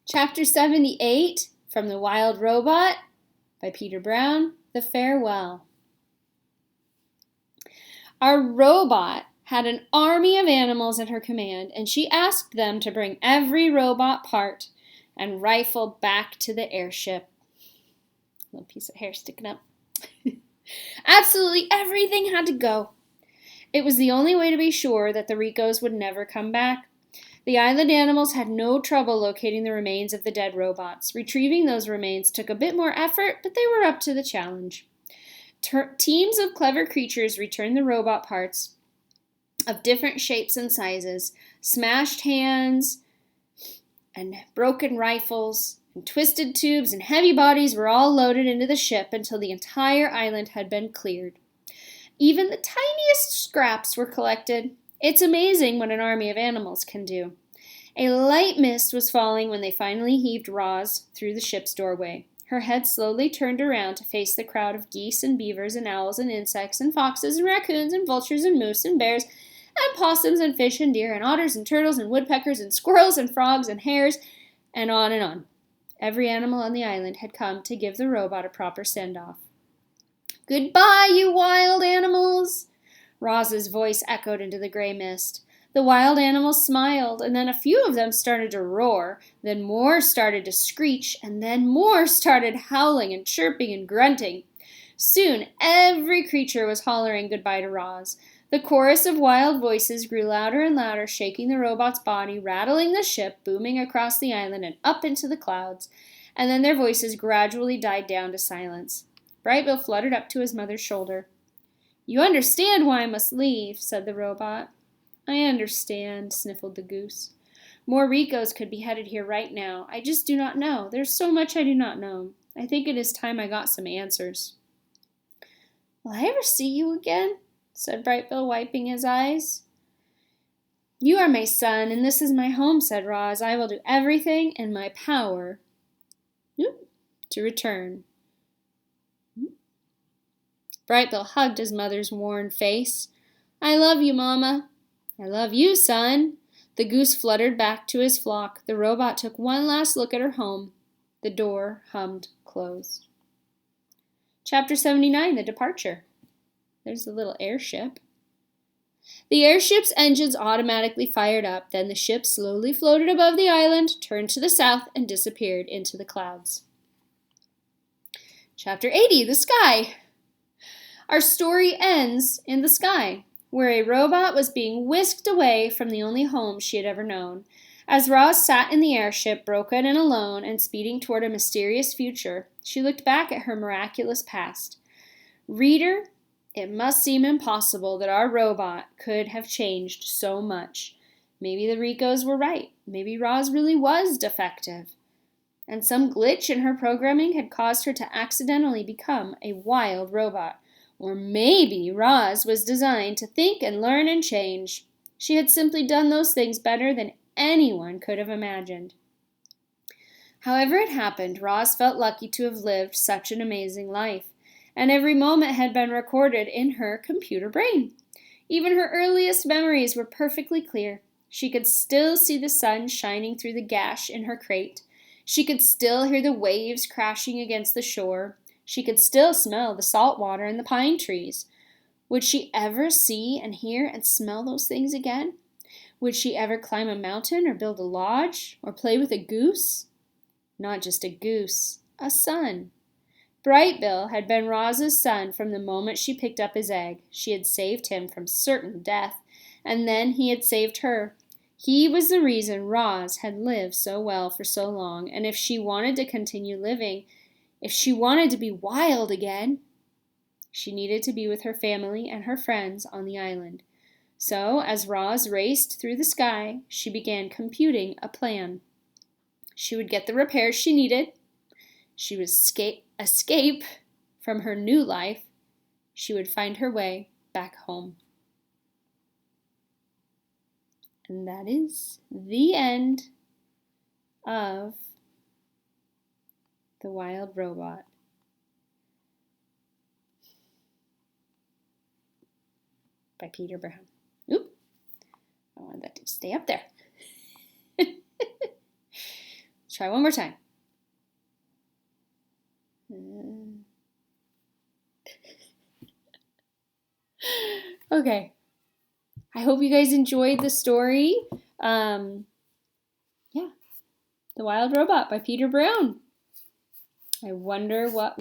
Chapter 78 from The Wild Robot by Peter Brown, The Farewell. Our robot had an army of animals at her command, and she asked them to bring every robot part and rifle back to the airship. A little piece of hair sticking up. Absolutely everything had to go. It was the only way to be sure that the Ricos would never come back. The island animals had no trouble locating the remains of the dead robots. Retrieving those remains took a bit more effort, but they were up to the challenge. Teams of clever creatures returned the robot parts of different shapes and sizes. Smashed hands and broken rifles and twisted tubes and heavy bodies were all loaded into the ship until the entire island had been cleared. Even the tiniest scraps were collected. It's amazing what an army of animals can do. A light mist was falling when they finally heaved Roz through the ship's doorway. Her head slowly turned around to face the crowd of geese and beavers and owls and insects and foxes and raccoons and vultures and moose and bears and possums and fish and deer and otters and turtles and woodpeckers and squirrels and frogs and hares and on and on. Every animal on the island had come to give the robot a proper send-off. "Goodbye, you wild animals!" Roz's voice echoed into the gray mist. The wild animals smiled, and then a few of them started to roar, then more started to screech, and then more started howling and chirping and grunting. Soon, every creature was hollering goodbye to Roz. The chorus of wild voices grew louder and louder, shaking the robot's body, rattling the ship, booming across the island and up into the clouds, and then their voices gradually died down to silence. Brightbill fluttered up to his mother's shoulder. "You understand why I must leave," said the robot. "I understand," sniffled the goose. "More Ricos could be headed here right now. I just do not know. There's so much I do not know. I think it is time I got some answers." "Will I ever see you again?" said Brightbill, wiping his eyes. "You are my son, and this is my home," said Roz. "I will do everything in my power to return." Brightbill hugged his mother's worn face. "I love you, Mama." "I love you, son." The goose fluttered back to his flock. The robot took one last look at her home. The door hummed closed. Chapter 79, The Departure. There's the little airship. The airship's engines automatically fired up. Then the ship slowly floated above the island, turned to the south, and disappeared into the clouds. Chapter 80, The Sky. Our story ends in the sky, where a robot was being whisked away from the only home she had ever known. As Roz sat in the airship, broken and alone, and speeding toward a mysterious future, she looked back at her miraculous past. Reader, it must seem impossible that our robot could have changed so much. Maybe the Ricos were right. Maybe Roz really was defective. And some glitch in her programming had caused her to accidentally become a wild robot. Or maybe Roz was designed to think and learn and change. She had simply done those things better than anyone could have imagined. However it happened, Roz felt lucky to have lived such an amazing life, and every moment had been recorded in her computer brain. Even her earliest memories were perfectly clear. She could still see the sun shining through the gash in her crate. She could still hear the waves crashing against the shore. She could still smell the salt water and the pine trees. Would she ever see and hear and smell those things again? Would she ever climb a mountain or build a lodge or play with a goose? Not just a goose, a son. Brightbill had been Roz's son from the moment she picked up his egg. She had saved him from certain death, and then he had saved her. He was the reason Roz had lived so well for so long, and if she wanted to continue living, if she wanted to be wild again, she needed to be with her family and her friends on the island. So, as Roz raced through the sky, she began computing a plan. She would get the repairs she needed. She would escape from her new life. She would find her way back home. And that is the end of The Wild Robot by Peter Brown. Oop, I wanted that to stay up there. Try one more time. Okay. I hope you guys enjoyed the story. Yeah. The Wild Robot by Peter Brown. I wonder what